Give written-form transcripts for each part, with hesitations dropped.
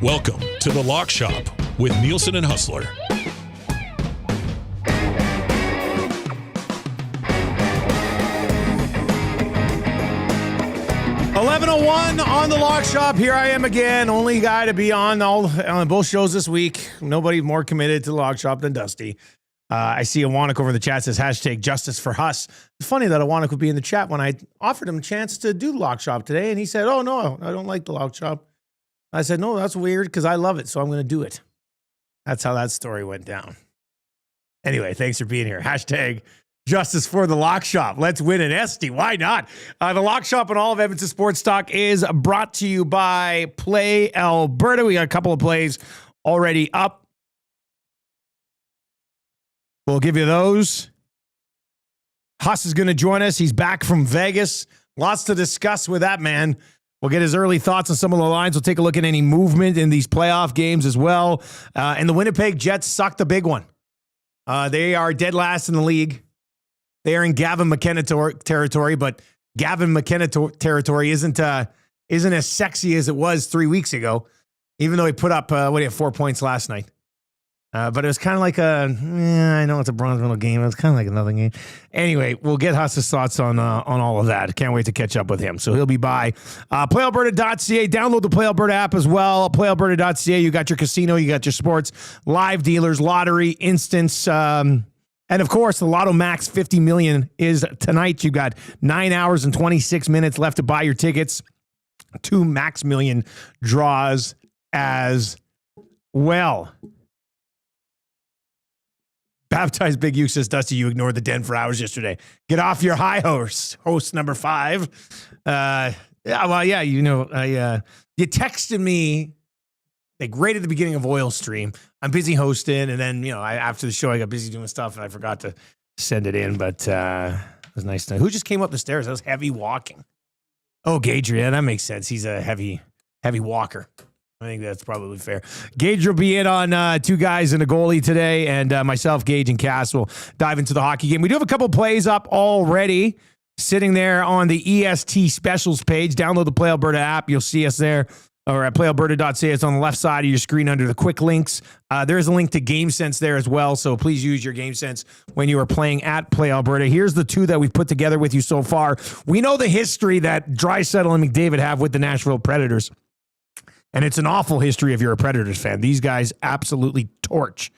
Welcome to the Lock Shop with Nielson and Hustler. $11:01 on the Lock Shop. Here I am again, only guy to be on both shows this week. Nobody more committed to the Lock Shop than Dusty. I see Awanik over in the chat says hashtag justice for Huss. It's funny that Awanik would be in the chat when I offered him a chance to do the Lock Shop today, and he said, "Oh no, I don't like the Lock Shop." I said, "No, that's weird because I love it, so I'm going to do it." That's how that story went down. Anyway, thanks for being here. Hashtag justice for the Lock Shop. Let's win an Esty. Why not? The Lock Shop and all of Edmonton Sports Talk is brought to you by Play Alberta. We got a couple of plays already up. We'll give you those. Huss is going to join us. He's back from Vegas. Lots to discuss with that man. We'll get his early thoughts on some of the lines. We'll take a look at any movement in these playoff games as well. And the Winnipeg Jets sucked a big one. They are dead last in the league. They are in Gavin McKenna territory, but Gavin McKenna territory isn't as sexy as it was 3 weeks ago, even though he put up 4 points last night. But it was kind of like I know it's a bronze medal game. It was kind of like another game. Anyway, we'll get Huss's thoughts on all of that. Can't wait to catch up with him. So he'll be by playalberta.ca. Download the Play Alberta app as well. Playalberta.ca. You got your casino, you got your sports, live dealers, lottery, instance, and of course, the Lotto Max 50 million is tonight. You've got 9 hours and 26 minutes left to buy your tickets. 2 Max Million draws as well. Baptized Big U says, Dusty, you ignored the den for hours yesterday. Get off your high horse, host number 5. You texted me like right at the beginning of Oil Stream. I'm busy hosting, and then, after the show, I got busy doing stuff, and I forgot to send it in, but it was nice to know. Who just came up the stairs? That was heavy walking. Oh, Gage, yeah, that makes sense. He's a heavy walker. I think that's probably fair. Gage will be in on 2 guys and a goalie today, and myself, Gage, and Cass will dive into the hockey game. We do have a couple plays up already sitting there on the EST specials page. Download the Play Alberta app. You'll see us there, or at playalberta.ca. It's on the left side of your screen under the quick links. There is a link to GameSense there as well, so please use your GameSense when you are playing at Play Alberta. Here's the 2 that we've put together with you so far. We know the history that Draisaitl and McDavid have with the Nashville Predators. And it's an awful history if you're a Predators fan. These guys absolutely torch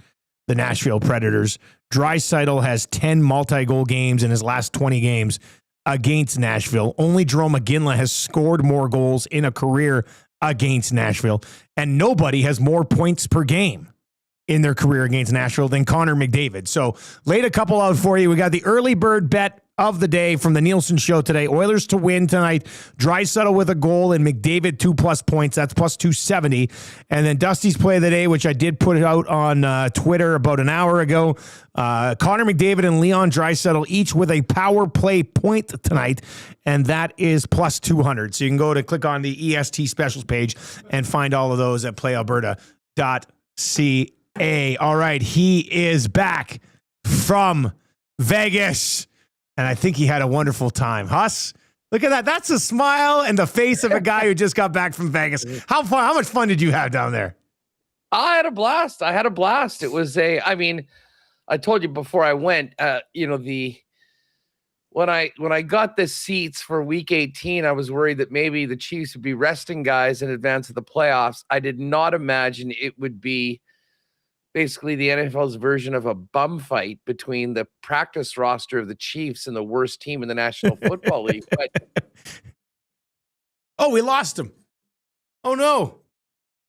the Nashville Predators. Draisaitl has 10 multi-goal games in his last 20 games against Nashville. Only Jarome Iginla has scored more goals in a career against Nashville. And nobody has more points per game in their career against Nashville than Connor McDavid. So laid a couple out for you. We got the early bird bet of the day from the Nielsen show today. Oilers to win tonight. Draisaitl with a goal and McDavid 2+ points. That's plus 270. And then Dusty's play of the day, which I did put it out on Twitter about an hour ago. Connor McDavid and Leon Draisaitl each with a power play point tonight, and that is plus 200. So you can go to click on the EST specials page and find all of those at playalberta.ca. All right, he is back from Vegas. And I think he had a wonderful time. Huss, look at that. That's a smile and the face of a guy who just got back from Vegas. How much fun did you have down there? I had a blast. It was I told you before I went, when I got the seats for week 18, I was worried that maybe the Chiefs would be resting guys in advance of the playoffs. I did not imagine it would be basically the NFL's version of a bum fight between the practice roster of the Chiefs and the worst team in the National Football League. But oh, we lost him. Oh, no.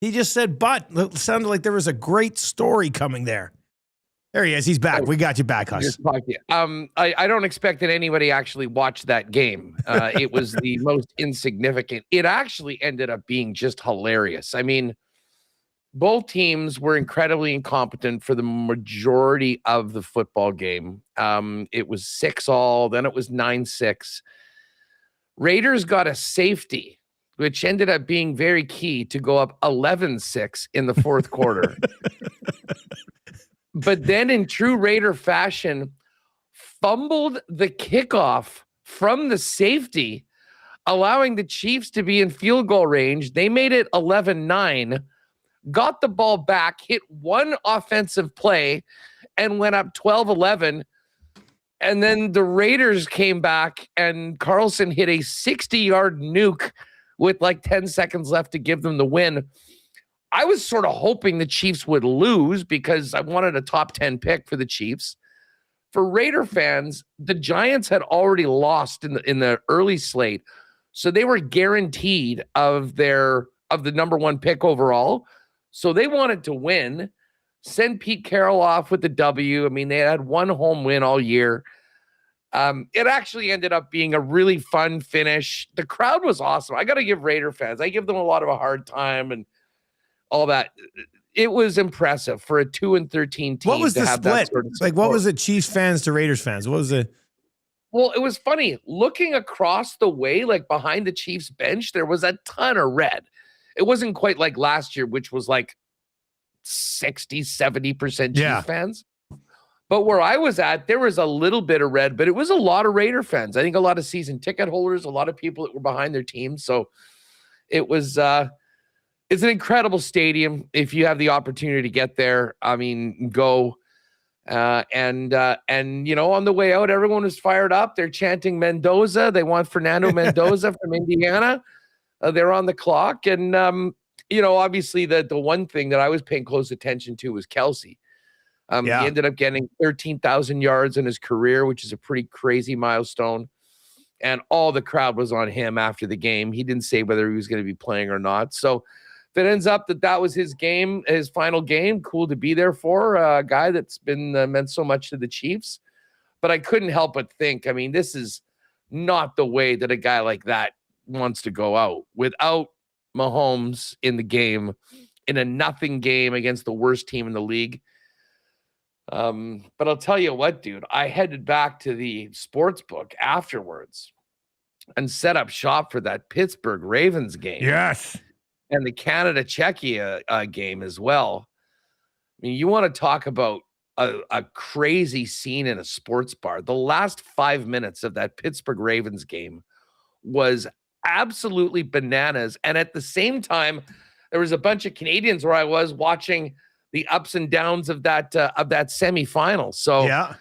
He just said, but it sounded like there was a great story coming there. There he is. He's back. We got you back, Huss. I don't expect that anybody actually watched that game. It was the most insignificant. It actually ended up being just hilarious. I mean, both teams were incredibly incompetent for the majority of the football game. It was 6-all, then it was 9-6. Raiders got a safety, which ended up being very key to go up 11-6 in the fourth quarter. But then in true Raider fashion, fumbled the kickoff from the safety, allowing the Chiefs to be in field goal range. They made it 11-9, got the ball back, hit one offensive play, and went up 12-11. And then the Raiders came back, and Carlson hit a 60-yard nuke with like 10 seconds left to give them the win. I was sort of hoping the Chiefs would lose because I wanted a top 10 pick for the Chiefs. For Raider fans, the Giants had already lost in the early slate, so they were guaranteed of the number one pick overall. So they wanted to win, send Pete Carroll off with the W. I mean, they had one home win all year. It actually ended up being a really fun finish. The crowd was awesome. I got to give Raider fans, I give them a lot of a hard time and all that. It was impressive for a 2-13 team. What was to the have split? that sort of Like, what support. was it? Chiefs fans to Raiders fans? What was it? Well, it was funny. Looking across the way, like behind the Chiefs bench, there was a ton of red. It wasn't quite like last year, which was like 60, 70% Chiefs fans. But where I was at, there was a little bit of red, but it was a lot of Raider fans. I think a lot of season ticket holders, a lot of people that were behind their teams. So it was it's an incredible stadium. If you have the opportunity to get there, I mean, go. And you know, on the way out, everyone was fired up. They're chanting Mendoza. They want Fernando Mendoza from Indiana. They're on the clock. And, you know, obviously the one thing that I was paying close attention to was Kelsey. He ended up getting 13,000 yards in his career, which is a pretty crazy milestone. And all the crowd was on him after the game. He didn't say whether he was going to be playing or not. So if it ends up that was his game, his final game, cool to be there for a guy that's been meant so much to the Chiefs. But I couldn't help but think, I mean, this is not the way that a guy like that wants to go out without Mahomes in the game, in a nothing game against the worst team in the league. But I'll tell you what, dude, I headed back to the sports book afterwards and set up shop for that Pittsburgh Ravens game. Yes. And the Canada-Czechia game as well. I mean, you want to talk about a crazy scene in a sports bar. The last 5 minutes of that Pittsburgh Ravens game was absolutely bananas. And at the same time, there was a bunch of Canadians where I was watching the ups and downs of that semifinal. So, yeah,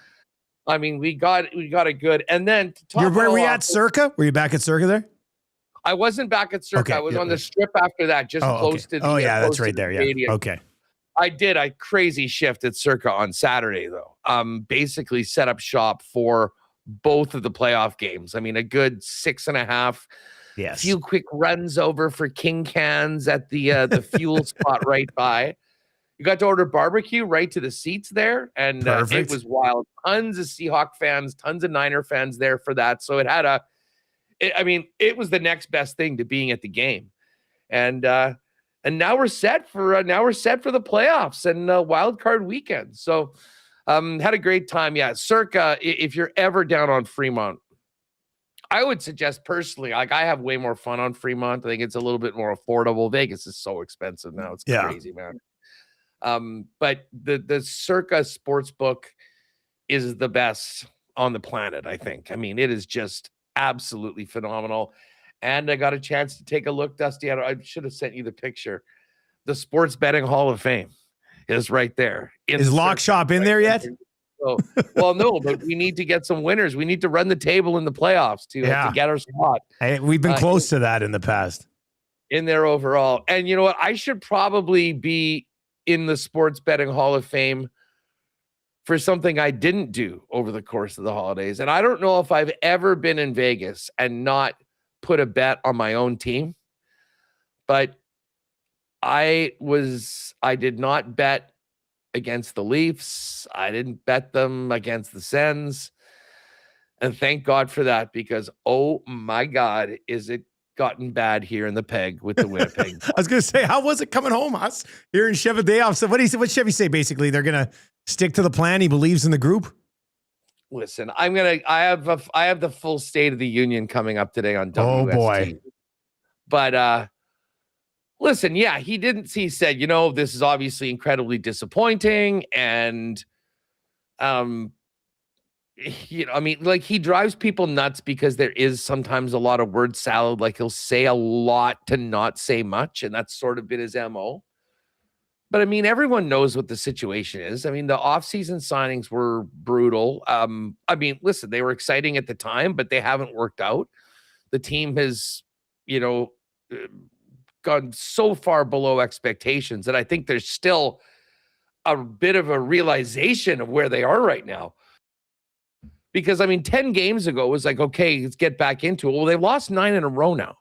I mean, we got a good. And then to talk where were you at Circa? Were you back at Circa there? I wasn't back at Circa. Okay, I was on the strip after that, just close to the. Oh yeah, that's right there. Yeah. Okay. I did a crazy shift at Circa on Saturday though. Basically set up shop for both of the playoff games. I mean, a good 6.5. Yes. Few quick runs over for King Cans at the fuel spot right by. You got to order barbecue right to the seats there, and it was wild. Tons of Seahawk fans, tons of Niner fans there for that. So it had it was the next best thing to being at the game, and now we're set for the playoffs and wild card weekend. So had a great time. Yeah, Circa. If you're ever down on Fremont, I would suggest personally, like I have way more fun on Fremont. I think it's a little bit more affordable. Vegas is so expensive now; it's crazy, man. But the Circa Sportsbook is the best on the planet, I think. I mean, it is just absolutely phenomenal. And I got a chance to take a look, Dusty. I should have sent you the picture. The Sports Betting Hall of Fame is right there. Is Lock Shop in there yet? So, well, no, but we need to get some winners. We need to run the table in the playoffs to get our spot. Hey, we've been close to that in the past. In there overall. And you know what? I should probably be in the Sports Betting Hall of Fame for something I didn't do over the course of the holidays. And I don't know if I've ever been in Vegas and not put a bet on my own team, but I did not bet against the Leafs. I didn't bet them against the Sens. And thank God for that, because oh my God, is it gotten bad here in the peg with the Winnipeg. I was going to say, how was it coming home, us here in Chevadeoff? So what Chevy say? Basically, they're going to stick to the plan. He believes in the group. Listen, I have the full State of the Union coming up today on WST. Oh boy. But listen, yeah, he said, this is obviously incredibly disappointing. And, he drives people nuts because there is sometimes a lot of word salad. Like he'll say a lot to not say much. And that's sort of been his MO. But everyone knows what the situation is. The offseason signings were brutal. Listen, they were exciting at the time, but they haven't worked out. The team has, gone so far below expectations that I think there's still a bit of a realization of where they are right now. Because 10 games ago it was like, okay, let's get back into it. Well, they've lost 9 in a row now.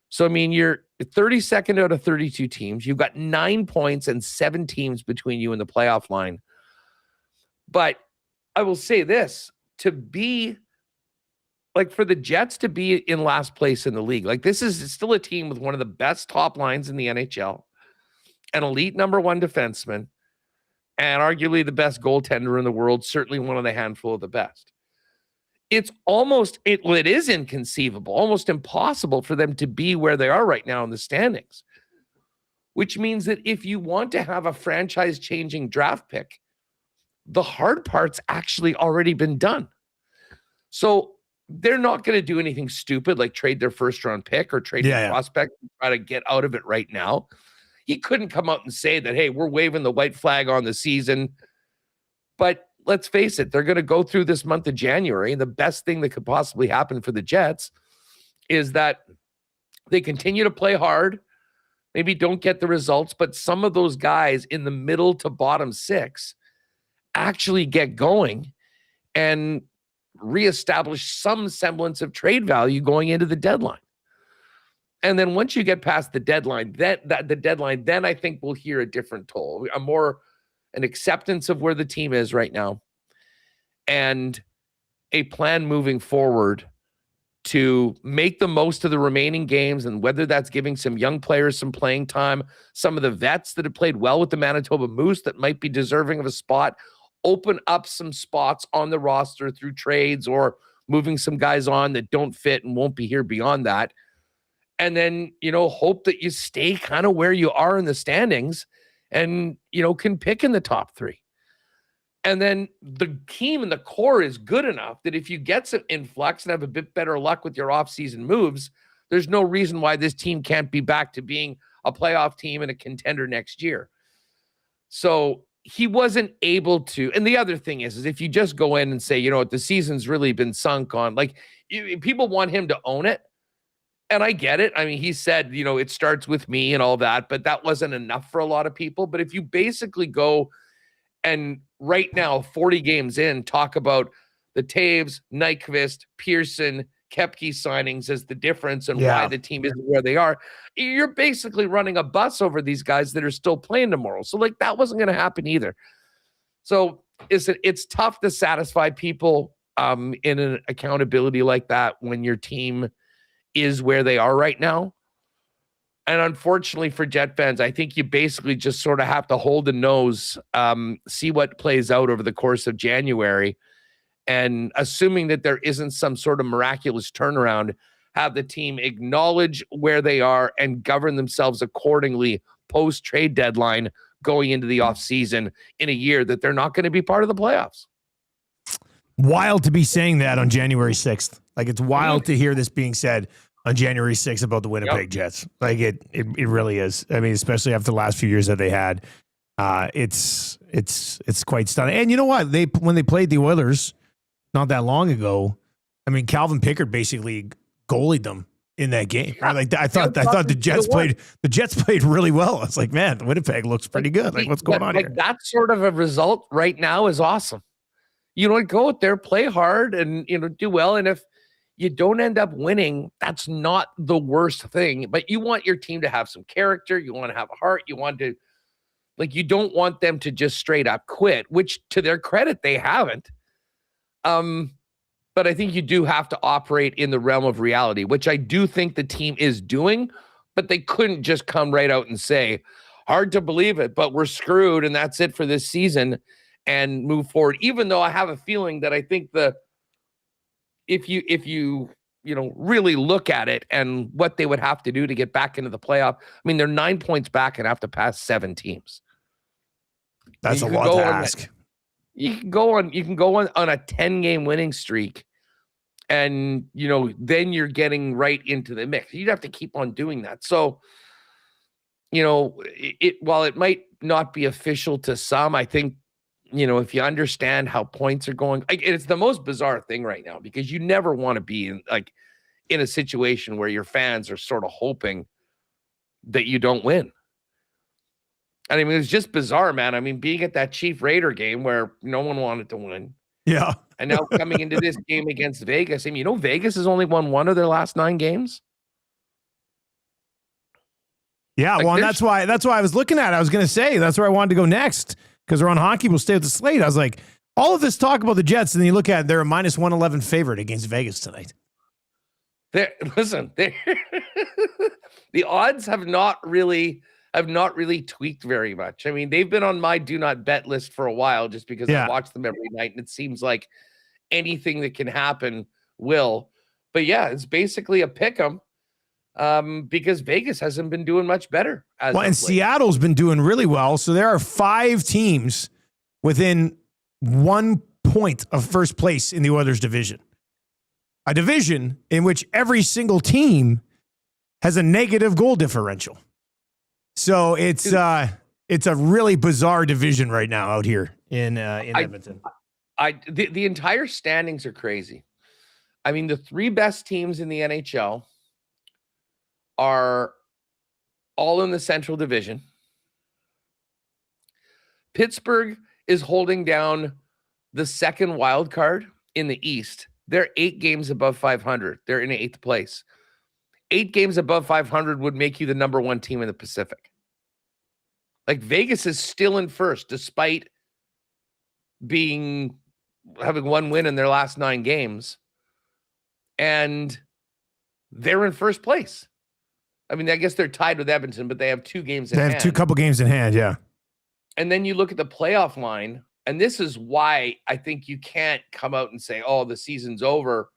So, you're 32nd out of 32 teams. You've got 9 points and 7 teams between you and the playoff line. But I will say this, for the Jets to be in last place in the league, this is still a team with one of the best top lines in the NHL, an elite number 1 defenseman, and arguably the best goaltender in the world, certainly one of the handful of the best. It is inconceivable, almost impossible for them to be where they are right now in the standings, which means that if you want to have a franchise-changing draft pick, the hard part's actually already been done. So they're not going to do anything stupid like trade their first-round pick or trade their prospect and try to get out of it right now. He couldn't come out and say that, hey, we're waving the white flag on the season. But let's face it, they're going to go through this month of January, and the best thing that could possibly happen for the Jets is that they continue to play hard, maybe don't get the results, but some of those guys in the middle to bottom 6 actually get going and reestablish some semblance of trade value going into the deadline. And then once you get past the deadline, then I think we'll hear a different toll, an acceptance of where the team is right now, and a plan moving forward to make the most of the remaining games, and whether that's giving some young players some playing time, some of the vets that have played well with the Manitoba Moose that might be deserving of a spot, open up some spots on the roster through trades or moving some guys on that don't fit and won't be here beyond that. And then, hope that you stay kind of where you are in the standings and, can pick in the top 3. And then the team and the core is good enough that if you get some influx and have a bit better luck with your offseason moves, there's no reason why this team can't be back to being a playoff team and a contender next year. So he wasn't able to. And the other thing is if you just go in and say, the season's really been sunk on, people want him to own it. And I get it. He said, it starts with me and all that, but that wasn't enough for a lot of people. But if you basically go and right now, 40 games in, talk about the Taves, Nyquist, Pearson, Koepke signings as the difference and why the team isn't where they are, you're basically running a bus over these guys that are still playing tomorrow. So that wasn't going to happen either. So it's tough to satisfy people in an accountability like that when your team is where they are right now. And unfortunately for Jet fans, I think you basically just sort of have to hold the nose, see what plays out over the course of January, and assuming that there isn't some sort of miraculous turnaround, have the team acknowledge where they are and govern themselves accordingly post-trade deadline going into the offseason in a year that they're not going to be part of the playoffs. Wild to be saying that on January 6th. It's wild to hear this being said on January 6th about the Winnipeg Jets. It really is. Especially after the last few years that they had, it's quite stunning. And you know what? When they played the Oilers not that long ago, Calvin Pickard basically goalied them in that game. I thought the Jets played really well. I was like, man, the Winnipeg looks pretty good. What's going on here? That sort of a result right now is awesome. Go out there, play hard, and do well. And if you don't end up winning, that's not the worst thing. But you want your team to have some character. You want to have a heart. You want to, you don't want them to just straight up quit, which to their credit, they haven't. But I think you do have to operate in the realm of reality, which I do think the team is doing, but they couldn't just come right out and say, hard to believe it, but we're screwed and that's it for this season and move forward. Even though I have a feeling that I think if you really look at it and what they would have to do to get back into the playoff, I mean, they're 9 points back and have to pass 7 teams. That's a lot to ask. You can go on a 10-game winning streak, and then you're getting right into the mix. You'd have to keep on doing that. So, while it might not be official to some, I think, if you understand how points are going, it's the most bizarre thing right now, because you never want to be in a situation where your fans are sort of hoping that you don't win. I mean, it's just bizarre, man. I mean, being at that Chief Raider game where no one wanted to win. Yeah. And now coming into this game against Vegas. I mean, Vegas has only won 1 of their last 9 games. Yeah, well, and that's why I was looking at it. I was going to say, that's where I wanted to go next, because we're on hockey. We'll stay with the slate. I was like, all of this talk about the Jets, and then you look at it, they're a minus 111 favorite against Vegas tonight. Listen, the odds have not really tweaked very much. I mean, they've been on my do not bet list for a while, just because I watch them every night, and it seems like anything that can happen will. But yeah, it's basically a pick 'em, because Vegas hasn't been doing much better. And Seattle's been doing really well. So there are 5 teams within 1 point of first place in the Oilers division. A division in which every single team has a negative goal differential. So it's a really bizarre division right now out here in Edmonton. The entire standings are crazy. I mean, the 3 best teams in the NHL are all in the Central Division. Pittsburgh is holding down the second wild card in the East. They're 8 games above 500. They're in 8th place. 8 games above 500 would make you the number 1 team in the Pacific. Vegas is still in first, despite having 1 win in their last 9 games. And they're in first place. I mean, I guess they're tied with Edmonton, but they have 2 games in hand. They have 2 games in hand, yeah. And then you look at the playoff line, and this is why I think you can't come out and say, oh, the season's over.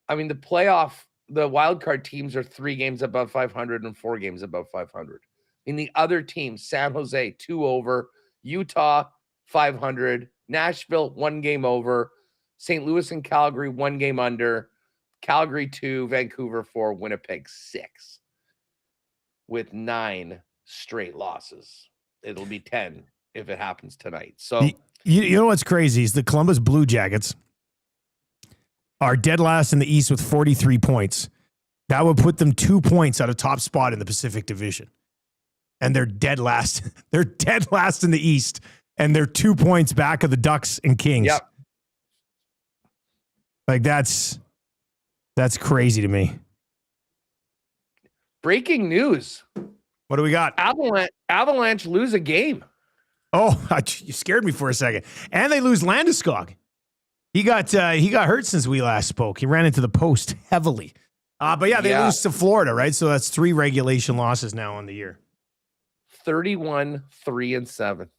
I mean, the wild card teams are 3 games above 500 and 4 games above 500. In the other teams, San Jose, 2 over, Utah, 500, Nashville, 1 game over, St. Louis and Calgary, 1 game under, Calgary 2, Vancouver 4, Winnipeg 6, with 9 straight losses. It'll be 10 if it happens tonight. So you know what's crazy is the Columbus Blue Jackets are dead last in the East with 43 points. That would put them 2 points out of top spot in the Pacific Division. And they're dead last. They're dead last in the East, and they're 2 points back of the Ducks and Kings. Yep. That's crazy to me. Breaking news. What do we got? Avalanche lose a game. Oh, you scared me for a second. And they lose Landeskog. He got hurt since we last spoke. He ran into the post heavily. But yeah, they lose to Florida, right? So that's 3 regulation losses now on the year. 31-3-7.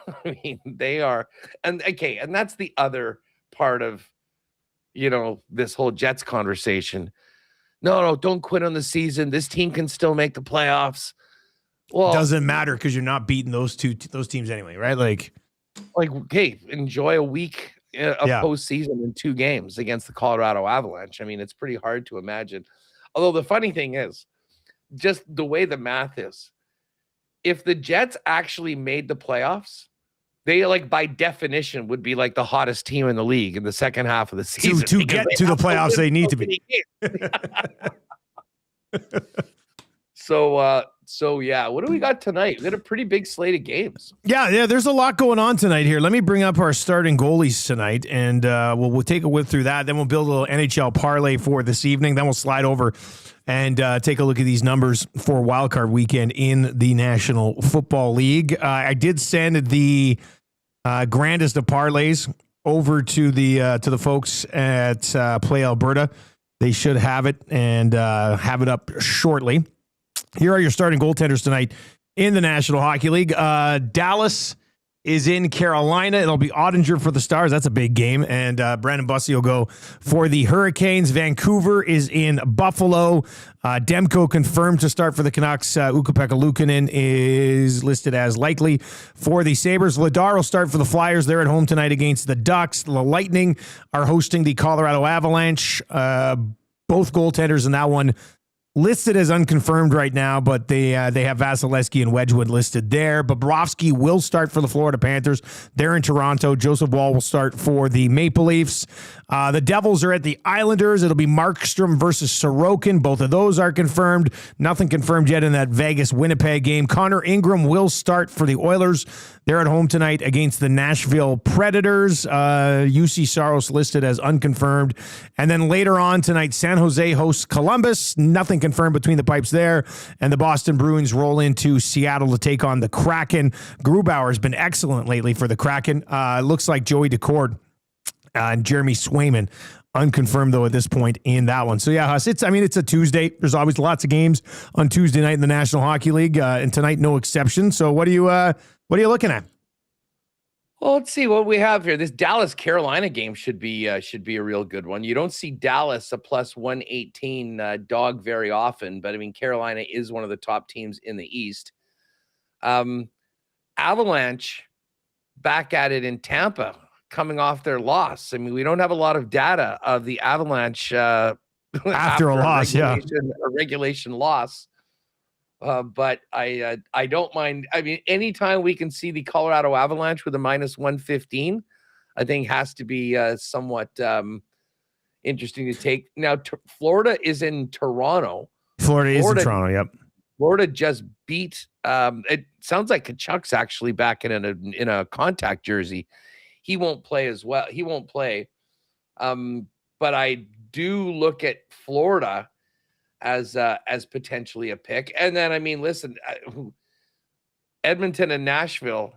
I mean, they are, and that's the other part of, this whole Jets conversation. No, don't quit on the season. This team can still make the playoffs. Well, it doesn't matter because you're not beating those teams anyway, right? Okay, enjoy a week of postseason in 2 games against the Colorado Avalanche. I mean, it's pretty hard to imagine. Although the funny thing is, just the way the math is, if the Jets actually made the playoffs, they by definition would be the hottest team in the league in the second half of the season. To get to the playoffs, they need to be. So yeah, what do we got tonight? We got a pretty big slate of games. Yeah, there's a lot going on tonight here. Let me bring up our starting goalies tonight, and we'll take a whip through that. Then we'll build a little NHL parlay for this evening. Then we'll slide over and take a look at these numbers for wildcard weekend in the National Football League. I did send the grandest of parlays over to the folks at Play Alberta. They should have it and have it up shortly. Here are your starting goaltenders tonight in the National Hockey League. Dallas is in Carolina. It'll be Ottinger for the Stars. That's a big game. And Brandon Bussey will go for the Hurricanes. Vancouver is in Buffalo. Demko confirmed to start for the Canucks. Ukko-Pekka Luukkonen is listed as likely for the Sabres. Vladar will start for the Flyers. They're at home tonight against the Ducks. The Lightning are hosting the Colorado Avalanche. Both goaltenders in that one listed as unconfirmed right now, but they have Vasilevsky and Wedgwood listed there. Bobrovsky will start for the Florida Panthers. They're in Toronto. Joseph Woll will start for the Maple Leafs. The Devils are at the Islanders. It'll be Markstrom versus Sorokin. Both of those are confirmed. Nothing confirmed yet in that Vegas-Winnipeg game. Connor Ingram will start for the Oilers. They're at home tonight against the Nashville Predators. UC Saros listed as unconfirmed. And then later on tonight, San Jose hosts Columbus. Nothing confirmed between the pipes there. And the Boston Bruins roll into Seattle to take on the Kraken. Grubauer has been excellent lately for the Kraken. Looks like Joey Decord and Jeremy Swayman. Unconfirmed, though, at this point in that one. So, yeah, Huss, it's a Tuesday. There's always lots of games on Tuesday night in the National Hockey League, and tonight no exception. So what are you looking at? Well, let's see what we have here. This Dallas-Carolina game should be a real good one. You don't see Dallas a plus 118 dog very often, but, I mean, Carolina is one of the top teams in the East. Avalanche back at it in Tampa, coming off their loss. I mean, we don't have a lot of data of the Avalanche after a loss, a regulation loss. But I don't mind. I mean, anytime we can see the Colorado Avalanche with a minus 115, I think has to be somewhat interesting to take. Now, Florida is in Toronto. Florida is in Toronto, yep. Florida just beat. It sounds like Kachuk's actually back in a contact jersey. He won't play as well. He won't play. But I do look at Florida as potentially a pick. And then, I mean, listen, Edmonton and Nashville.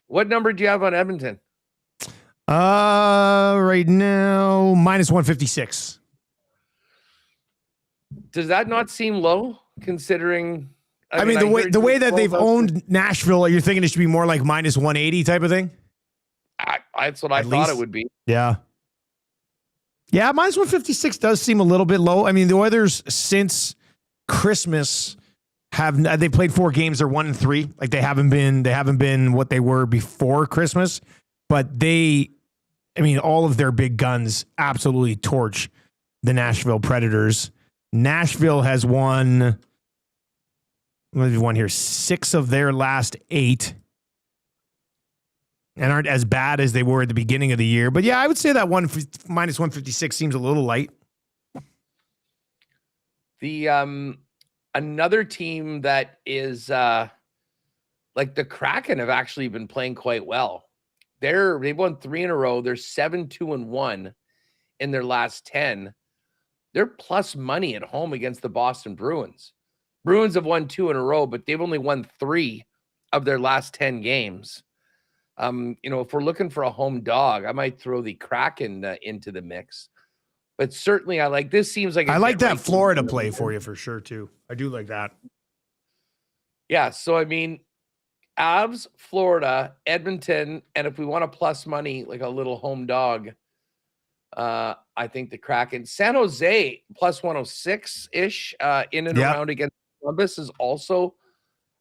What number do you have on Edmonton? Right now, minus 156. Does that not seem low considering? I mean the way that they've owned Nashville, you're thinking it should be more like minus 180 type of thing? That's what I thought it would be. Yeah. Yeah, minus 156 does seem a little bit low. I mean, the Oilers since Christmas they played 4 games. They're 1-3. Like they haven't been what they were before Christmas. But all of their big guns absolutely torch the Nashville Predators. Nashville has won. What have won here? 6 of their last 8. And aren't as bad as they were at the beginning of the year. But yeah, I would say that minus 156 seems a little light. The another team that is like the Kraken have actually been playing quite well. They've won 3 in a row. They're 7-2-1 in their last 10. They're plus money at home against the Boston Bruins. Bruins have won 2 in a row, but they've only won 3 of their last 10 games. If we're looking for a home dog, I might throw the Kraken into the mix. But certainly, I like this. Seems like I like that Florida play for you for sure too. I do like that. Yeah. So I mean, Avs, Florida, Edmonton, and if we want to plus money like a little home dog, I think the Kraken, San Jose plus 106 ish in and around against Columbus is also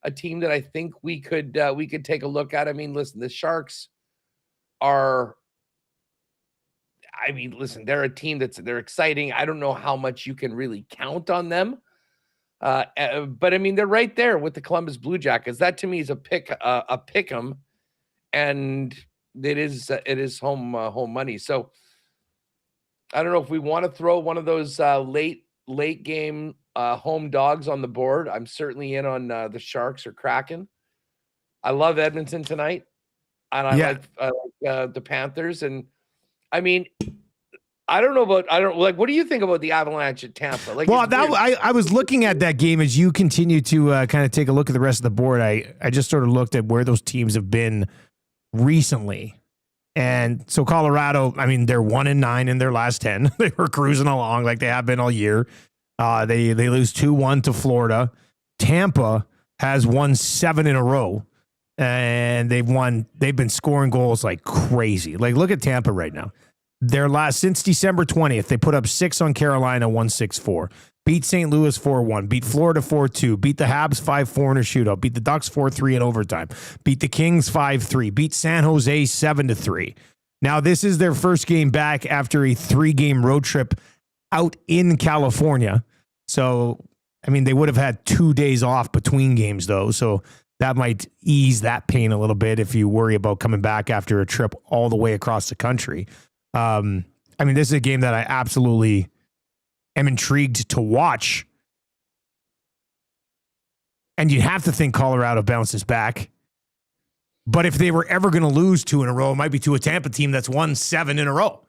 a team that I think we could take a look at. I mean, listen, the Sharks are. I mean, listen, they're a team they're exciting. I don't know how much you can really count on them, but I mean, they're right there with the Columbus Blue Jackets. That to me is a pick 'em, and it is home money. So I don't know if we want to throw one of those late game home dogs on the board. I'm certainly in on the Sharks or Kraken. I love Edmonton tonight, and I like the Panthers. And I mean, what do you think about the Avalanche at Tampa? Like, well, I was looking at that game as you continue to kind of take a look at the rest of the board. I just sort of looked at where those teams have been recently, And so Colorado, I mean, they're 1-9 in their last 10. They were cruising along like they have been all year. They lose 2-1 to Florida. Tampa has won 7 in a row. And they've been scoring goals like crazy. Like, look at Tampa right now. Since December 20th, they put up 6 on Carolina, 1-6-4. Beat St. Louis 4-1. Beat Florida 4-2. Beat the Habs 5-4 in a shootout. Beat the Ducks 4-3 in overtime. Beat the Kings 5-3. Beat San Jose 7-3. Now, this is their first game back after a 3-game road trip out in California. So, I mean, they would have had 2 days off between games, though. So that might ease that pain a little bit if you worry about coming back after a trip all the way across the country. I mean, this is a game that I absolutely am intrigued to watch. And you'd have to think Colorado bounces back. But if they were ever going to lose 2 in a row, it might be to a Tampa team that's won 7 in a row.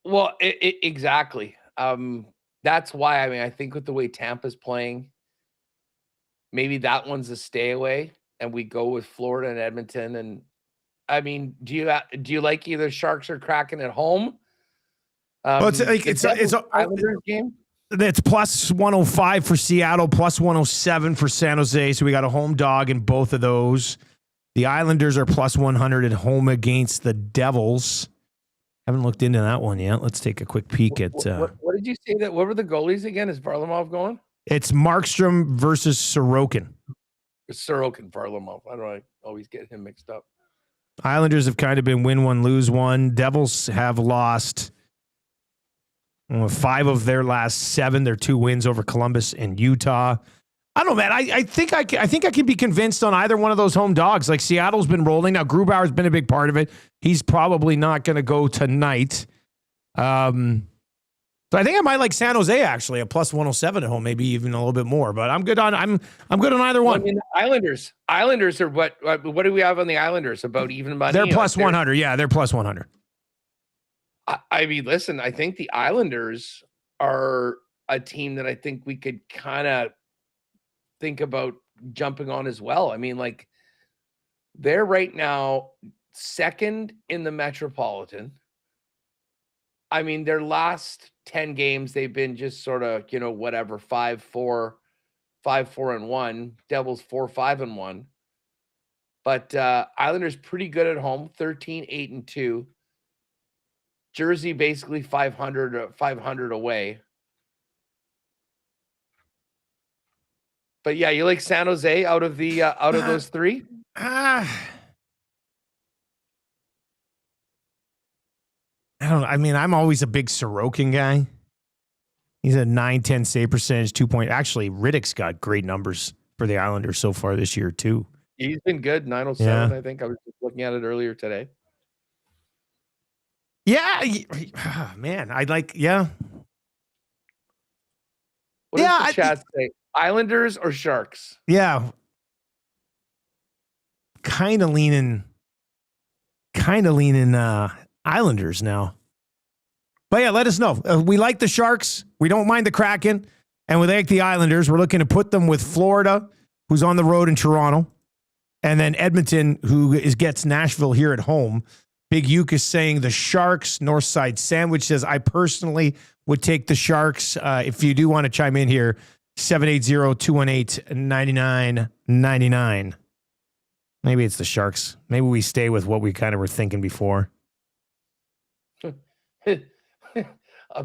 Well, exactly. That's why, I mean, I think with the way Tampa's playing, maybe that one's a stay away, and we go with Florida and Edmonton. And I mean, do you like either Sharks or Kraken at home? Well, it's Islanders game. It's plus 105 for Seattle, plus 107 for San Jose. So we got a home dog in both of those. The Islanders are plus 100 at home against the Devils. Haven't looked into that one yet. Let's take a quick peek at. What did you say that? What were the goalies again? Is Varlamov going? It's Markstrom versus Sorokin. Sorokin, Varlamov. Why do I always get him mixed up? Islanders have kind of been win 1, lose 1. Devils have lost 5 of their last 7. Their 2 wins over Columbus and Utah. I don't know, man. I think I can be convinced on either one of those home dogs. Like, Seattle's been rolling. Now, Grubauer's been a big part of it. He's probably not going to go tonight. So I think I might like San Jose, actually, a plus 107 at home, maybe even a little bit more. But I'm good on good on either one. I mean, Islanders are what do we have on the Islanders? About even money? They're plus 100. Yeah, they're plus 100. I mean, listen, I think the Islanders are a team that I think we could kind of think about jumping on as well. I mean, like, they're right now second in the Metropolitan. I mean, their last 10 games, they've been just sort of, whatever, 5-4, 5-4-1, Devils 4-5-1. But Islanders pretty good at home, 13-8-2. Jersey basically 500 away. But yeah, you like San Jose out of those 3? I don't know. I mean, I'm always a big Sorokin guy. He's a 9-10 save percentage, 2 point. Actually, Riddick's got great numbers for the Islanders so far this year, too. He's been good, 907, yeah. I think. I was just looking at it earlier today. Yeah. Man, I'd like, yeah. What does the chat say? Islanders or Sharks? Yeah. Kind of leaning Islanders now. But yeah, let us know. We like the Sharks. We don't mind the Kraken. And we like the Islanders. We're looking to put them with Florida, who's on the road in Toronto. And then Edmonton, who gets Nashville here at home. Big Uke is saying the Sharks. Northside Sandwich says, I personally would take the Sharks. If you do want to chime in here, 780-218-9999. Maybe it's the Sharks. Maybe we stay with what we kind of were thinking before.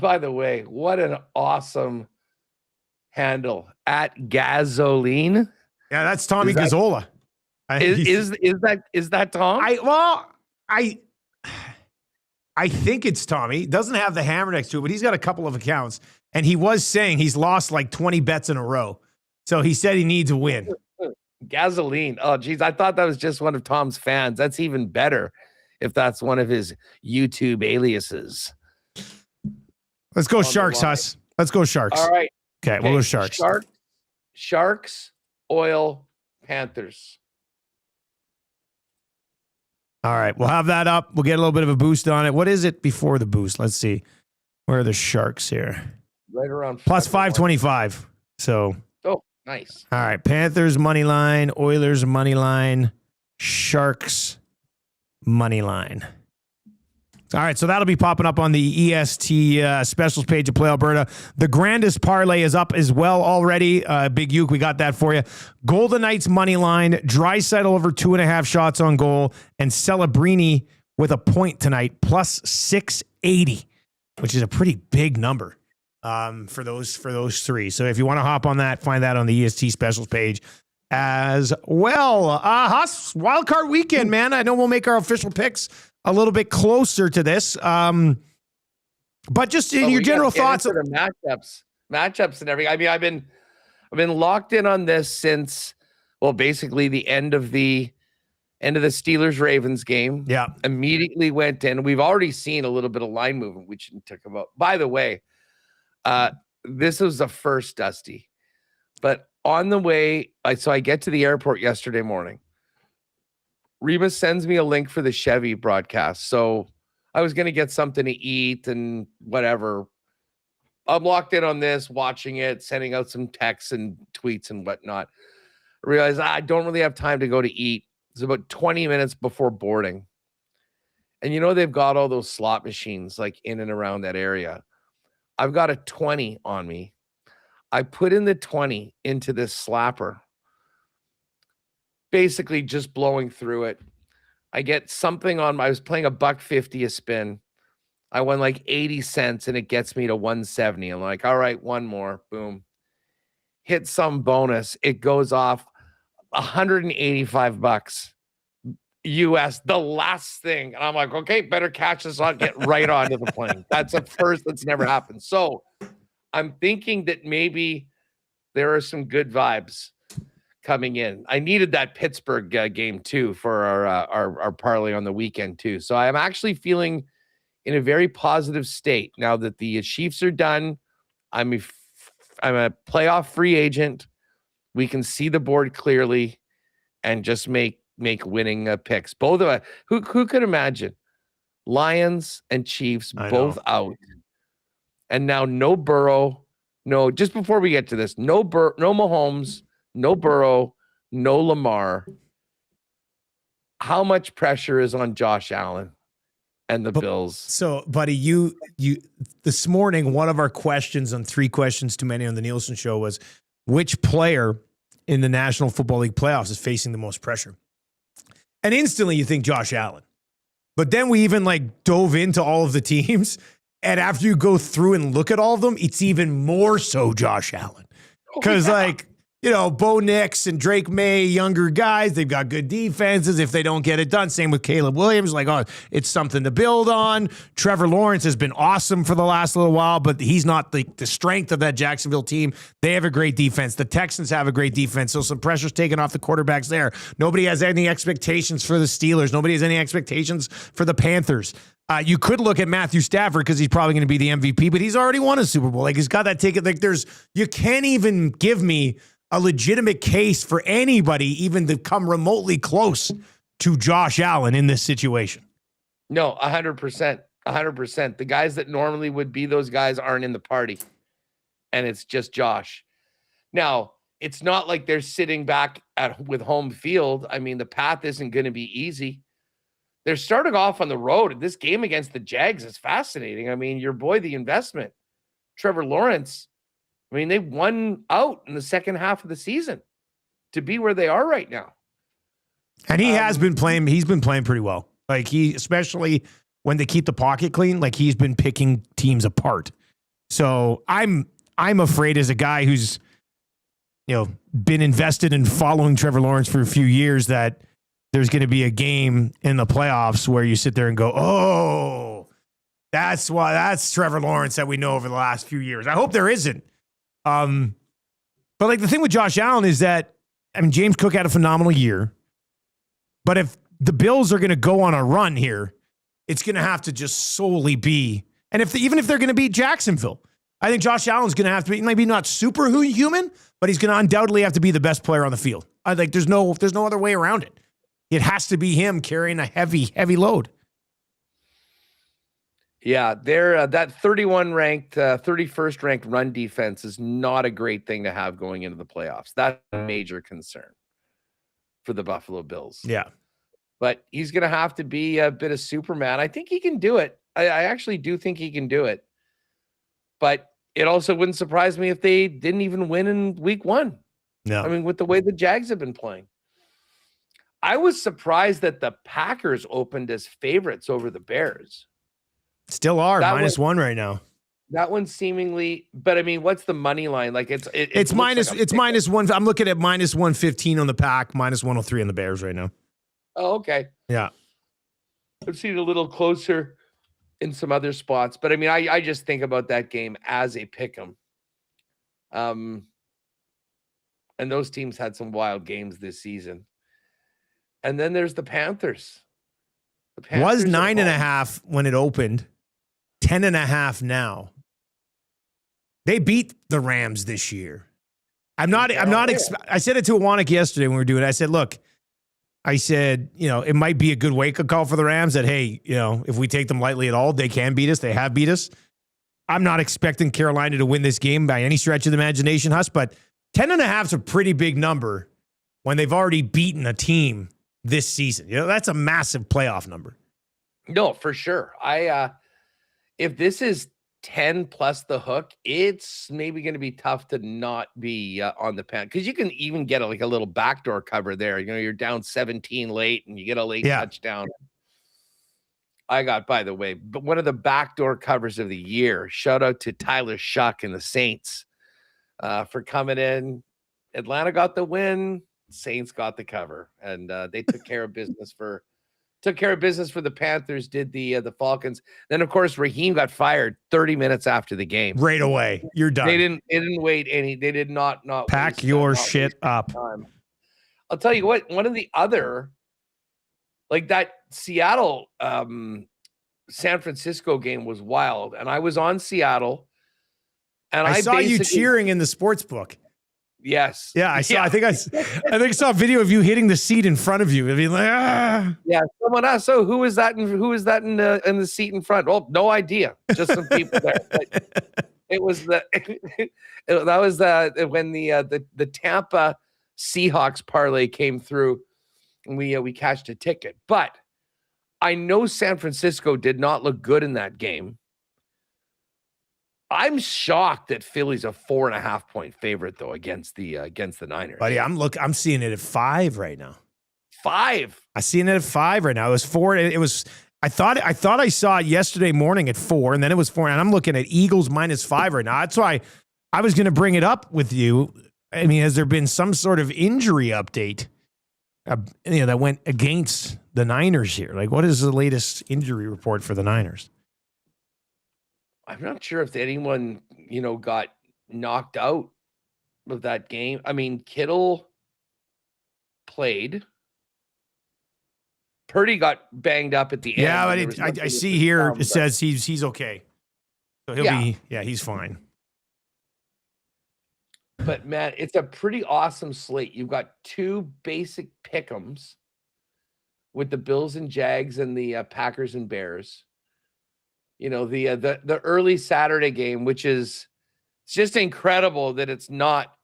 By the way, what an awesome handle at Gasoline. Yeah, that's Tommy Gazzola. Is that Tom? I think it's Tommy. Doesn't have the hammer next to it, but he's got a couple of accounts. And he was saying he's lost like 20 bets in a row. So he said he needs a win. Gasoline. Oh, geez. I thought that was just one of Tom's fans. That's even better if that's one of his YouTube aliases. Let's go Sharks, Huss. Let's go Sharks. All right. Okay, we'll go Sharks. Sharks, Oil, Panthers. All right, we'll have that up. We'll get a little bit of a boost on it. What is it before the boost? Let's see. Where are the Sharks here? Right around plus 525. So. Oh, nice. All right, Panthers money line, Oilers money line, Sharks money line. All right, so that'll be popping up on the EST specials page of Play Alberta. The grandest parlay is up as well already. Big Uke, we got that for you. Golden Knights money line, Draisaitl over 2.5 shots on goal, and Celebrini with a point tonight, plus 680, which is a pretty big number for those three. So if you want to hop on that, find that on the EST specials page as well. Huss, wildcard weekend, man. I know we'll make our official picks a little bit closer to this. But just in your general thoughts of the matchups and everything. I mean, I've been locked in on this since, well, basically the end of the Steelers-Ravens game. Yeah. Immediately went in. We've already seen a little bit of line movement, which we talk about. By the way, this was the first, Dusty. But on the way, so I get to the airport yesterday morning. Reba sends me a link for the Chevy broadcast. So I was going to get something to eat and whatever. I'm locked in on this, watching it, sending out some texts and tweets and whatnot. I realized I don't really have time to go to eat. It's about 20 minutes before boarding. And they've got all those slot machines like in and around that area. I've got a 20 on me. I put in the 20 into this slapper. Basically just blowing through it. I get something I was playing $1.50 a spin. I won like 80 cents and it gets me to 170. I'm like, all right, one more. Boom. Hit some bonus. It goes off $185 US, the last thing. And I'm like, okay, better catch this on, get right onto the plane. That's a first. That's never happened. So I'm thinking that maybe there are some good vibes coming in. I needed that Pittsburgh game too for our parlay on the weekend too. So I'm actually feeling in a very positive state now that the Chiefs are done. I'm a playoff free agent. We can see the board clearly and just make winning picks. Both of us. Who could imagine Lions and Chiefs both out, and now no Burrow. No, just before we get to this, no Mahomes. No Burrow, no Lamar. How much pressure is on Josh Allen and the Bills? So, buddy, you this morning, one of our questions on 3 Questions Too Many on the Nielsen Show was, which player in the National Football League playoffs is facing the most pressure? And instantly you think Josh Allen. But then we even dove into all of the teams. And after you go through and look at all of them, it's even more so Josh Allen. Because Bo Nix and Drake May, younger guys, they've got good defenses if they don't get it done. Same with Caleb Williams. It's something to build on. Trevor Lawrence has been awesome for the last little while, but he's not the strength of that Jacksonville team. They have a great defense. The Texans have a great defense, so some pressure's taken off the quarterbacks there. Nobody has any expectations for the Steelers. Nobody has any expectations for the Panthers. You could look at Matthew Stafford because he's probably going to be the MVP, but he's already won a Super Bowl. He's got that ticket. You can't even give me a legitimate case for anybody even to come remotely close to Josh Allen in this situation. No, 100%. 100%. The guys that normally would be those guys aren't in the party, and it's just Josh. Now, it's not like they're sitting back with home field. I mean, the path isn't going to be easy. They're starting off on the road. This game against the Jags is fascinating. I mean, your boy, the investment, Trevor Lawrence, I mean, they won out in the second half of the season to be where they are right now. And he has been playing. He's been playing pretty well. Especially when they keep the pocket clean, he's been picking teams apart. So I'm afraid as a guy who's, been invested in following Trevor Lawrence for a few years that there's going to be a game in the playoffs where you sit there and go, oh, that's Trevor Lawrence that we know over the last few years. I hope there isn't. But the thing with Josh Allen is that, James Cook had a phenomenal year, but if the Bills are going to go on a run here, it's going to have to just solely be, and even if they're going to beat Jacksonville, I think Josh Allen's going to have to be, maybe not superhuman, but he's going to undoubtedly have to be the best player on the field. I think there's no other way around it. It has to be him carrying a heavy, heavy load. Yeah, they're that 31st ranked run defense is not a great thing to have going into the playoffs. That's a major concern for the Buffalo Bills. Yeah. But he's going to have to be a bit of Superman. I think he can do it. I actually do think he can do it. But it also wouldn't surprise me if they didn't even win in week 1. No. I mean, with the way the Jags have been playing. I was surprised that the Packers opened as favorites over the Bears. Still are -1 right now. That one seemingly, but I mean, what's the money line? Like it's -1. I'm looking at -115 on the Pack, -103 on the Bears right now. Oh, okay. Yeah. I've seen a little closer in some other spots, but I mean, I just think about that game as a pick'em. And those teams had some wild games this season. And then there's the Panthers. The Panthers was 9.5 when it opened, 10.5 now. They beat the Rams this year. I said it to Awanik yesterday when we were doing it. I said, look, it might be a good wake-up call for the Rams that, hey, if we take them lightly at all, they can beat us. They have beat us. I'm not expecting Carolina to win this game by any stretch of the imagination, Huss, but 10.5 is a pretty big number when they've already beaten a team this season. That's a massive playoff number. No, for sure. If this is 10 plus the hook, it's maybe going to be tough to not be on the pen, because you can even get a little backdoor cover there. You're down 17 late and you get a late touchdown. I got, by the way, but one of the backdoor covers of the year. Shout out to Tyler Shuck and the Saints for coming in. Atlanta got the win. Saints got the cover, and they took care of business for the Panthers. Did the Falcons? Then of course Raheem got fired 30 minutes after the game. Right away, you're done. They didn't wait any. They did not pack your shit up. Time. I'll tell you what. One of the other, like that Seattle, San Francisco game was wild, and I was on Seattle, and I saw you cheering in the sports book. Yes. Yeah, I saw. Yeah. I think I saw a video of you hitting the seat in front of you. I mean, Yeah, someone asked, so who is that in the seat in front? Well, no idea. Just some people there. But it was when the Tampa Seahawks parlay came through, and we cashed a ticket. But I know San Francisco did not look good in that game. I'm shocked that Philly's a 4.5 point favorite though against the Niners. Buddy, I'm seeing it at 5 right now. 5. I seen it at 5 right now. It was 4. I thought I saw it yesterday morning at 4, and then it was 4. And I'm looking at Eagles -5 right now. That's why I was going to bring it up with you. I mean, has there been some sort of injury update? That went against the Niners here. Like, what is the latest injury report for the Niners? I'm not sure if anyone, got knocked out of that game. I mean, Kittle played. Purdy got banged up at the end. Yeah, but I see here it says he's okay. So he's fine. But man, it's a pretty awesome slate. You've got 2 basic pick'ems with the Bills and Jags and the Packers and Bears. The early Saturday game, which is, it's just incredible that it's not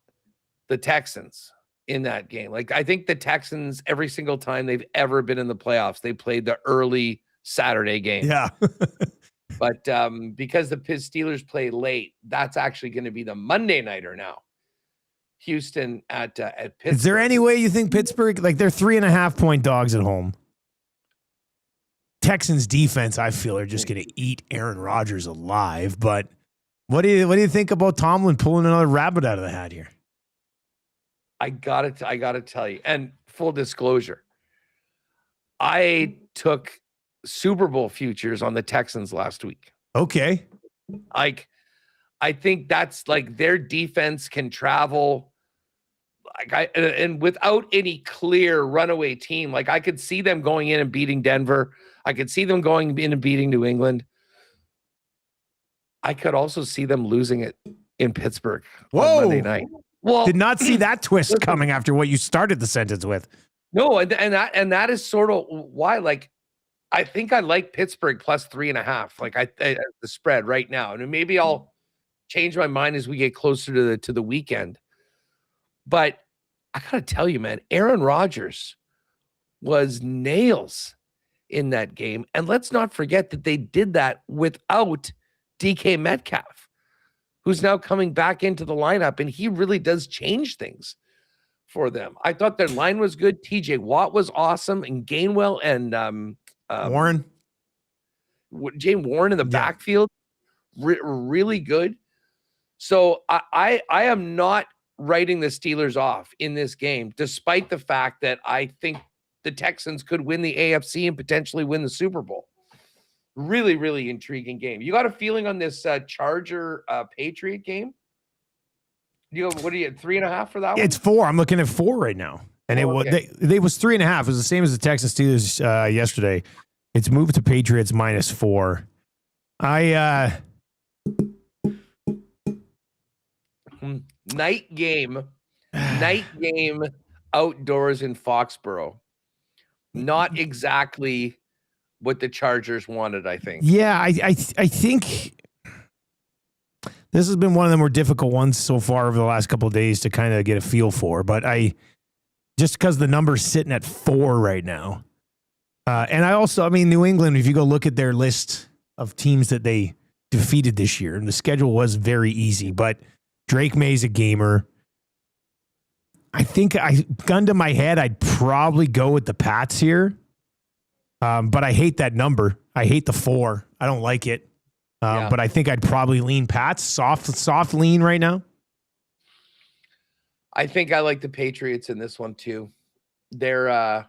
the Texans in that game. Like, I think the Texans, every single time they've ever been in the playoffs, they played the early Saturday game. Yeah. But because the Steelers play late, that's actually going to be the Monday nighter now. Houston at Pittsburgh. Is there any way you think Pittsburgh, like, they're 3.5 point dogs at home? Texans defense, I feel, are just going to eat Aaron Rodgers alive. But what do you think about Tomlin pulling another rabbit out of the hat here? I gotta tell you, and full disclosure, I took Super Bowl futures on the Texans last week. Okay, like, I think that's like their defense can travel. And without any clear runaway team, like I could see them going in and beating Denver. I could see them going in and beating New England. I could also see them losing it in Pittsburgh on Monday night. Well, did not see that twist coming after what you started the sentence with. No, and that is sort of why. Like, I think I like Pittsburgh plus 3.5. Like the spread right now, and maybe I'll change my mind as we get closer to the weekend. But I gotta tell you, man, Aaron Rodgers was nails. in that game. And let's not forget that they did that without DK Metcalf, who's now coming back into the lineup, and he really does change things for them. I thought their line was good. TJ Watt was awesome, and Gainwell and Warren. Jane Warren in the backfield, really good. So I am not writing the Steelers off in this game, despite the fact that I think the Texans could win the AFC and potentially win the Super Bowl. Really, really intriguing game. You got a feeling on this Charger Patriot game? What are you at 3.5 for that one? It's 4. I'm looking at 4 right now. And it was 3.5. It was the same as the Texas Steelers yesterday. It's moved to Patriots -4. Night game outdoors in Foxborough. Not exactly what the Chargers wanted, I think. Yeah, I think this has been one of the more difficult ones so far over the last couple of days to kind of get a feel for. But just because the number's sitting at 4 right now. And New England, if you go look at their list of teams that they defeated this year, and the schedule was very easy, but Drake May's a gamer. I think gun to my head, I'd probably go with the Pats here. But I hate that number. I hate the 4. I don't like it. But I think I'd probably lean Pats. Soft lean right now. I think I like the Patriots in this one too. They're, a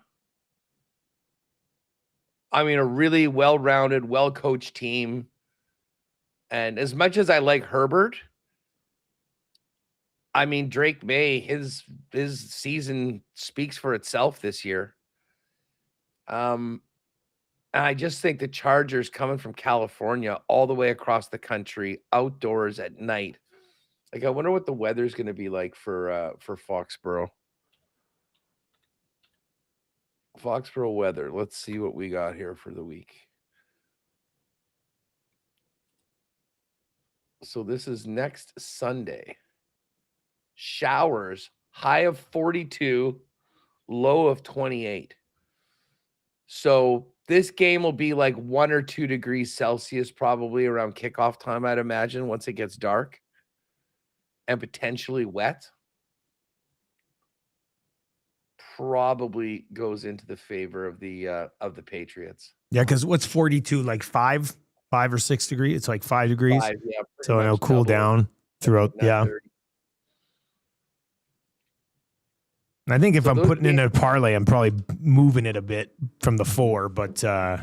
really well-rounded, well-coached team. And as much as I like Herbert, Drake May, his season speaks for itself this year. I just think the Chargers coming from California all the way across the country, outdoors at night. Like, I wonder what the weather's going to be like for Foxborough. Foxborough weather. Let's see what we got here for the week. So this is next Sunday. Showers, high of 42, low of 28. So this game will be like 1 or 2 degrees Celsius probably around kickoff time, I'd imagine, once it gets dark and potentially wet. Probably goes into the favor of the Patriots. Yeah, because what's 42, like 5 or 6 degrees? It's like 5 degrees. 5, yeah, so it'll cool down throughout. Yeah. 30. And I think if I'm putting in a parlay, I'm probably moving it a bit from the 4. But I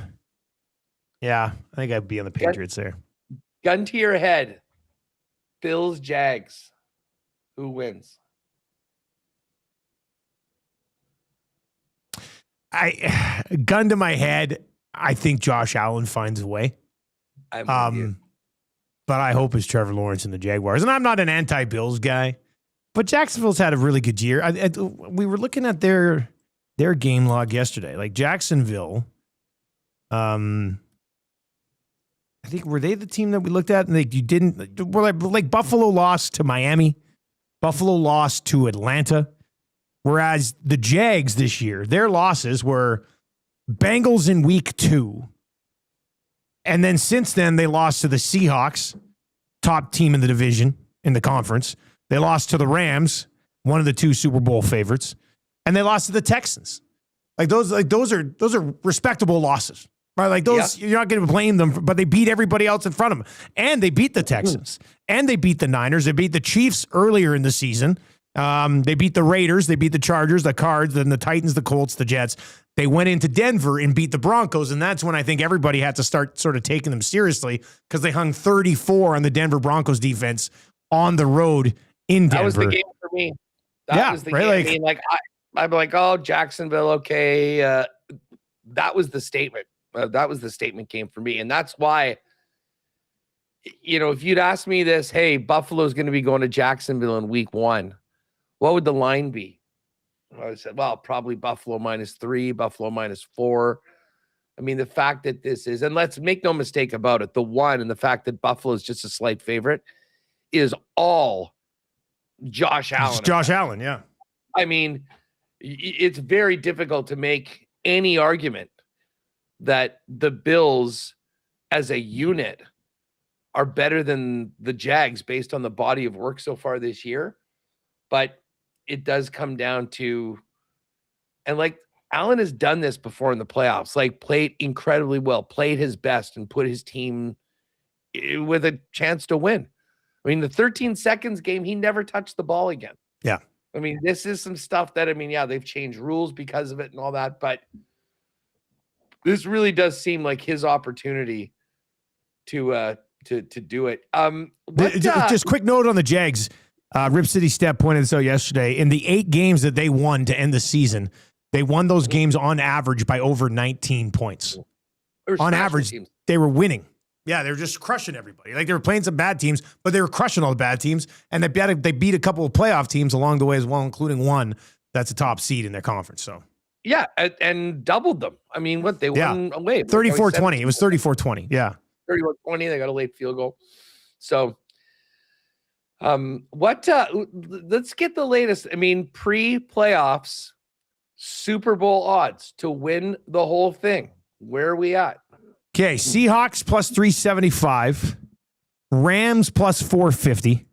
think I'd be on the Patriots there. Gun to your head. Bills, Jags. Who wins? Gun to my head, I think Josh Allen finds a way. I'm with you. But I hope it's Trevor Lawrence and the Jaguars. And I'm not an anti-Bills guy. But Jacksonville's had a really good year. We were looking at their game log yesterday. Like Jacksonville, I think were they the team that we looked at? And we're like Buffalo lost to Miami, Buffalo lost to Atlanta, whereas the Jags this year, their losses were Bengals in week 2, and then since then they lost to the Seahawks, top team in the division in the conference. They lost to the Rams, one of the 2 Super Bowl favorites, and they lost to the Texans. Those are respectable losses, right? Like those, You're not going to blame them, but they beat everybody else in front of them, and they beat the Texans, and they beat the Niners, they beat the Chiefs earlier in the season. They beat the Raiders, they beat the Chargers, the Cards, then the Titans, the Colts, the Jets. They went into Denver and beat the Broncos, and that's when I think everybody had to start sort of taking them seriously because they hung 34 on the Denver Broncos defense on the road in Denver. That was the game for me. That was the game. I'm like, oh, Jacksonville, okay. That was the statement. That was the statement game for me. And that's why, if you'd asked me this, hey, Buffalo's going to be going to Jacksonville in week 1, what would the line be? I would say, well, probably Buffalo -3, Buffalo -4. The fact that this is, and let's make no mistake about it, the one and the fact that Buffalo is just a slight favorite is all Josh Allen. It's Josh Allen, yeah. It's very difficult to make any argument that the Bills as a unit are better than the Jags based on the body of work so far this year. But it does come down to, and like Allen has done this before in the playoffs, like played incredibly well, played his best and put his team with a chance to win. I mean, the 13 seconds game, he never touched the ball again. Yeah. I mean, this is some stuff that, I mean, yeah, they've changed rules because of it and all that, but this really does seem like his opportunity to do it. Just quick note on the Jags. Rip City Step pointed this out yesterday. In the 8 games that they won to end the season, they won those games on average by over 19 points. On average, they were winning. Yeah, they were just crushing everybody. Like, they were playing some bad teams, but they were crushing all the bad teams. And they beat a couple of playoff teams along the way as well, including one that's a top seed in their conference. So yeah, and doubled them. I mean, what they won away 34-20. It was 34-20. Yeah, 31-20. They got a late field goal. So, let's get the latest. I mean, pre-playoffs, Super Bowl odds to win the whole thing. Where are we at? Okay, Seahawks plus 375, Rams plus 450,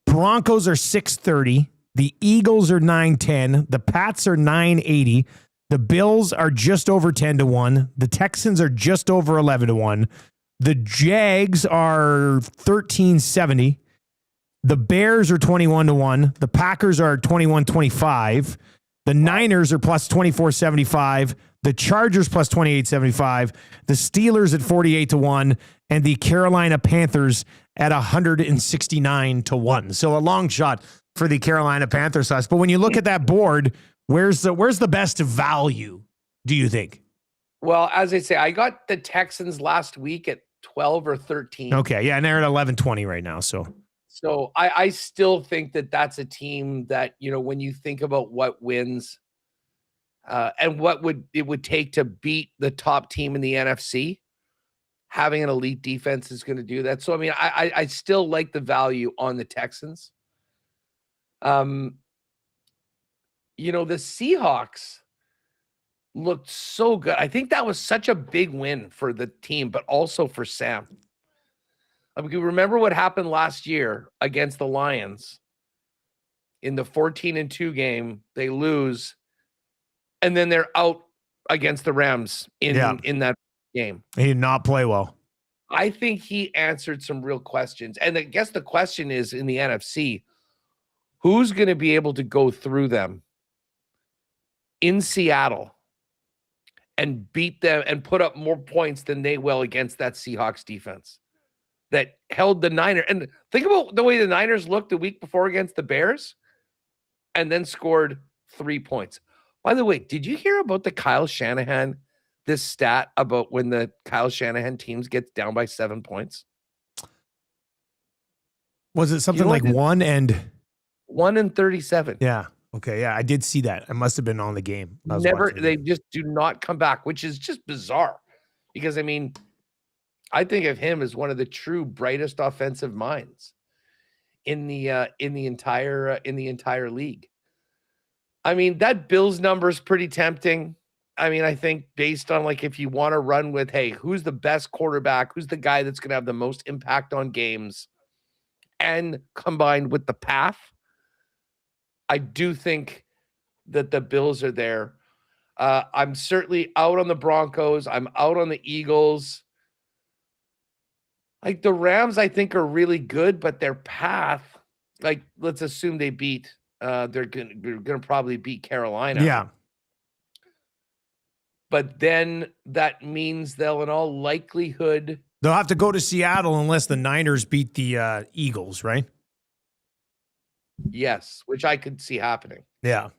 Broncos are 630, the Eagles are 910, the Pats are 980, the Bills are just over 10-1, the Texans are just over 11-1, the Jags are 1370, the Bears are 21-1, the Packers are 21-25, the Niners are plus 2475, the Chargers plus 2875, the Steelers at 48-1, and the Carolina Panthers at 169-1. So a long shot for the Carolina Panthers us. But when you look at that board, where's the best value, do you think? Well, as I say, I got the Texans last week at 12 or 13. Okay, yeah, and they're at 11-20 right now. So I still think that that's a team that, you know, when you think about what wins and what it would take to beat the top team in the NFC, having an elite defense is going to do that. So, I mean, I still like the value on the Texans. You know, the Seahawks looked so good. I think that was such a big win for the team, but also for Sam. I mean, remember what happened last year against the Lions in the 14-2 game? They lose, and then they're out against the Rams in that game. He did not play well. I think he answered some real questions. And I guess the question is, in the NFC, who's going to be able to go through them in Seattle and beat them and put up more points than they will against that Seahawks defense that held the Niners? And think about the way the Niners looked the week before against the Bears and then scored 3 points. By the way, did you hear about the Kyle Shanahan, this stat about when the Kyle Shanahan teams get down by 7 points? Was it something like 1 and 37? Yeah. Okay. Yeah, I did see that. I must have been on the game. They just do not come back, which is just bizarre. Because I mean, I think of him as one of the true brightest offensive minds in the entire league. I mean, that Bills number is pretty tempting. I mean, I think based on, like, if you want to run with, hey, who's the best quarterback? Who's the guy that's going to have the most impact on games? And combined with the path, I do think that the Bills are there. I'm certainly out on the Broncos. I'm out on the Eagles. Like, the Rams, I think, are really good, but their path, like, let's assume they beat, they're gonna probably beat Carolina. Yeah. But then that means they'll, in all likelihood, they'll have to go to Seattle unless the Niners beat the Eagles, right? Yes, which I could see happening. Yeah.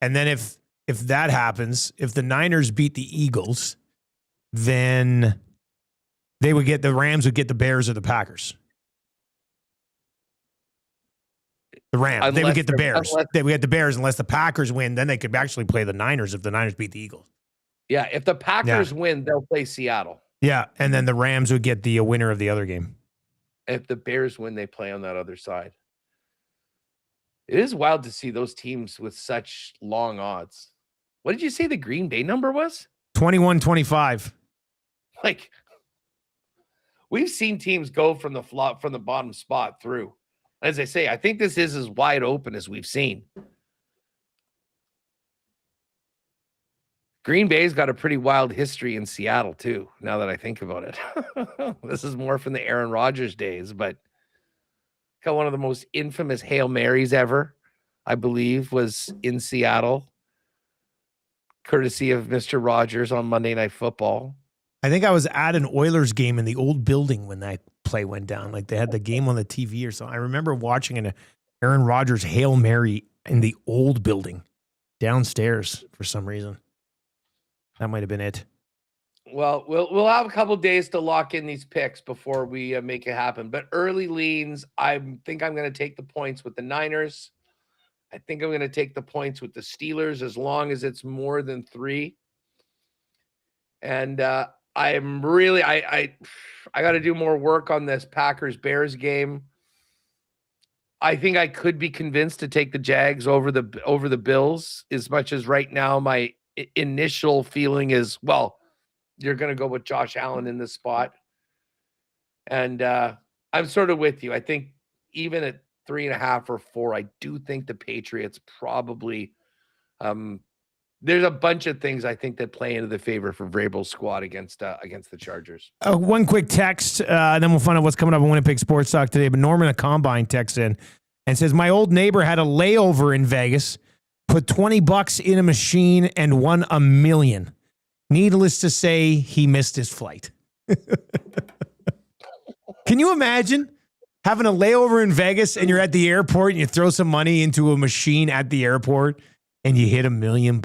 And then if that happens, if the Niners beat the Eagles, then the Rams would get the Bears or the Packers. The Rams. They would get the Bears. They would get the Bears unless the Packers win. Then they could actually play the Niners if the Niners beat the Eagles. Yeah, if the Packers win, they'll play Seattle. Yeah, and then the Rams would get the winner of the other game. If the Bears win, they play on that other side. It is wild to see those teams with such long odds. What did you say the Green Bay number was? 21-25. Like, we've seen teams go from the bottom spot through. As I say, I think this is as wide open as we've seen. Green Bay's got a pretty wild history in Seattle, too, now that I think about it. This is more from the Aaron Rodgers days, but got one of the most infamous Hail Marys ever, I believe, was in Seattle, courtesy of Mr. Rogers on Monday Night Football. I think I was at an Oilers game in the old building when that play went down. Like they had the game on the TV or something. I remember watching an Aaron Rodgers Hail Mary in the old building downstairs for some reason. That might have been it. Well, we'll have a couple days to lock in these picks before we make it happen. But early leans, I think I'm going to take the points with the Niners. I think I'm going to take the points with the Steelers as long as it's more than 3. And I'm really I got to do more work on this Packers-Bears game. I think I could be convinced to take the Jags over the Bills, as much as right now my initial feeling is, well, you're going to go with Josh Allen in this spot. And I'm sort of with you. I think even at 3.5 or 4, I do think the Patriots probably there's a bunch of things I think that play into the favor for Vrabel's squad against the Chargers. One quick text, and then we'll find out what's coming up on Winnipeg Sports Talk today. But Norman at Combine texts in and says, my old neighbor had a layover in Vegas, put $20 in a machine and won $1 million. Needless to say, he missed his flight. Can you imagine having a layover in Vegas and you're at the airport and you throw some money into a machine at the airport and you hit $1 million?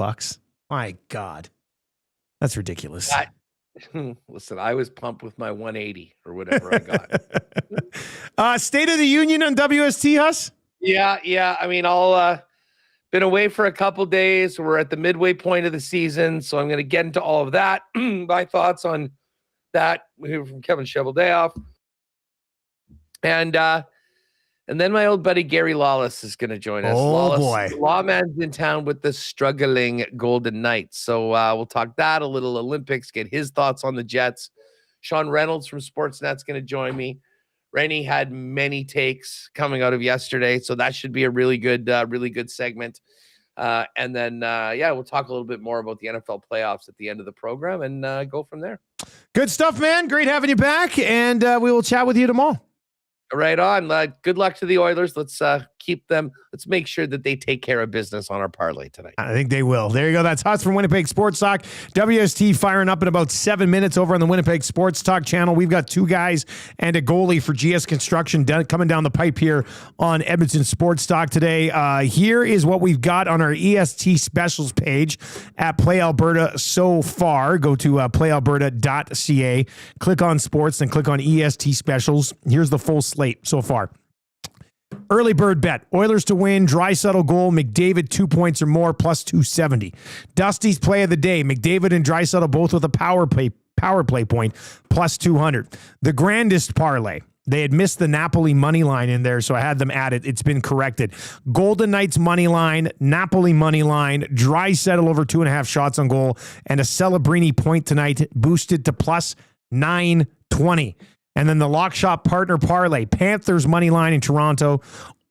My God, that's ridiculous. Listen, I was pumped with my 180 or whatever I got. State of the Union on WST, Huss? Yeah. I mean, I'll been away for a couple days. We're at the midway point of the season, so I'm going to get into all of that. My thoughts on that. We hear from Kevin Cheveldayoff. And then my old buddy Gary Lawless is going to join us. Oh, Lawless, boy. Lawman's in town with the struggling Golden Knights. So we'll talk that, a little Olympics, get his thoughts on the Jets. Sean Reynolds from Sportsnet's going to join me. Rennie had many takes coming out of yesterday, so that should be a really good segment. And then, we'll talk a little bit more about the NFL playoffs at the end of the program and go from there. Good stuff, man. Great having you back, and we will chat with you tomorrow. Right on. Good luck to the Oilers. Let's keep them. Let's make sure that they take care of business on our parlay tonight. I think they will. There you go. That's Huss from Winnipeg Sports Talk. WST firing up in about 7 minutes over on the Winnipeg Sports Talk channel. We've got 2 guys and a goalie for GS Construction coming down the pipe here on Edmonton Sports Talk today. Here is what we've got on our EST specials page at Play Alberta so far. Go to playalberta.ca, click on sports, then click on EST specials. Here's the full slate so far. Early bird bet. Oilers to win. Draisaitl goal. McDavid 2 points or more plus 270. Dusty's play of the day. McDavid and Draisaitl both with a power play point plus 200. The grandest parlay. They had missed the Napoli money line in there, so I had them added. It's been corrected. Golden Knights money line, Napoli money line, Draisaitl over 2.5 shots on goal, and a Celebrini point tonight boosted to plus 920. And then the Lock Shop partner parlay, Panthers money line in Toronto,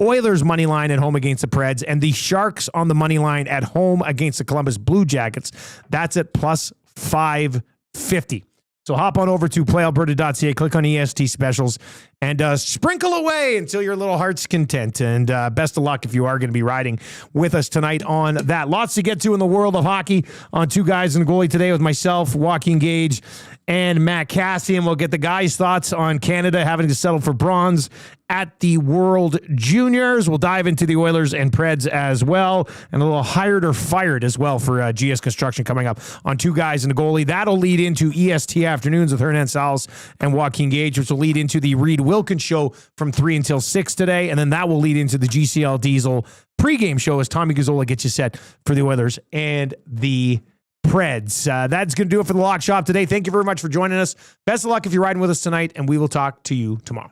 Oilers money line at home against the Preds, and the Sharks on the money line at home against the Columbus Blue Jackets. That's at plus 550. So hop on over to playalberta.ca, click on EST specials, and sprinkle away until your little heart's content. And best of luck if you are going to be riding with us tonight on that. Lots to get to in the world of hockey on 2 Guys and a Goalie today with myself, Joaquin Gage, and Matt Cassian. We'll get the guys' thoughts on Canada having to settle for bronze at the World Juniors. We'll dive into the Oilers and Preds as well, and a little hired or fired as well for GS Construction coming up on 2 Guys and a Goalie. That'll lead into EST Afternoons with Hernan Salas and Joaquin Gage, which will lead into the Reed Wilkins Show from 3 until 6 today, and then that will lead into the GCL Diesel pregame show as Tommy Gazzola gets you set for the Oilers and the Preds. That's going to do it for the Lock Shop today. Thank you very much for joining us. Best of luck if you're riding with us tonight, and we will talk to you tomorrow.